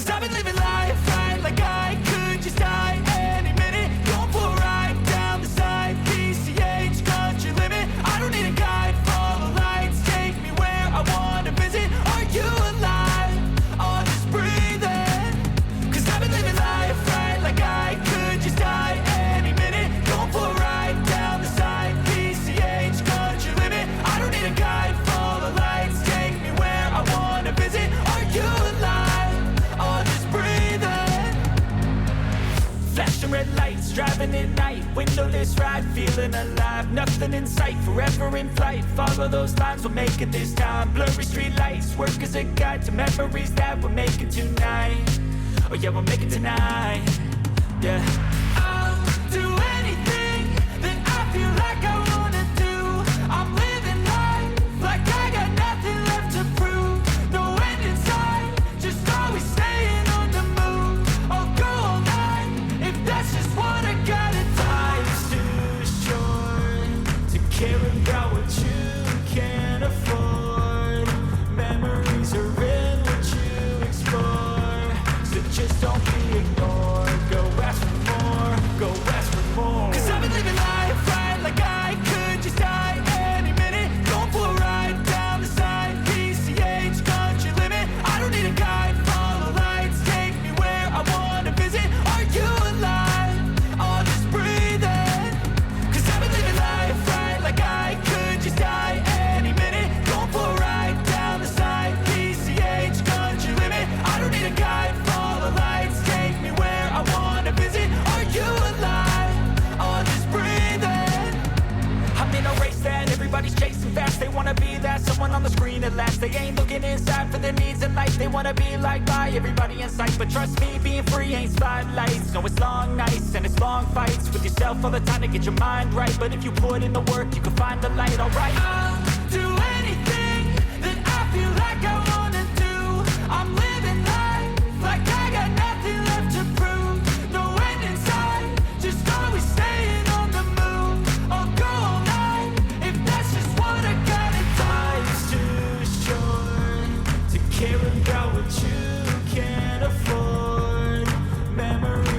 Cause I've been living life right like I could just die any minute. Going for a ride down the side, PCH country limit. I don't need a guide, follow lights, take me where I wanna visit. Are you alive? Or just breathing? Cause I've been living life right like I could just die any minute. Going for a ride down the side, PCH country limit. I don't need a guide, follow lights, take me where I wanna visit. Are you alive? Or just breathing? Flashing red lights, driving at night, windowless ride, feeling alive. Nothing in sight, forever in flight. Follow those lines, we'll make it this time. Blurry street lights, work as a guide to memories that we're making tonight. Oh yeah, we'll make it tonight. Yeah. I'll do anything that I feel like I wanna do. I'm living life like I got nothing left to prove. No end in sight, just always staying on the move. I'll go all night if that's just what I gotta do. Life's too short to care about what you can't afford. Memories are in what you explore, so just don't be ignored. Go ask for more, go ask for more. Cause I've been living life right like I could just die any minute. Going for a ride down the side, PCH country limit. I don't need a guide, follow lights, take me where I wanna visit. Are you alive? Or just breathing? Cause I've been living life right like I could just die any minute. Going for a ride down the side, PCH country limit. I don't need a guide, follow lights, take me where I wanna visit. Are you alive? Or just breathing? I'm in a race that everybody's chasing fast. They wanna be that someone on the screen at last. They ain't looking inside for their needs in life. They wanna be liked by everybody in sight. But trust me, being free ain't spotlights. No, it's long nights and it's long fights with yourself all the time to get your mind right. But if you put in the work, you can find the light, alright? I'll do anything that I feel like I wanna do. I'm living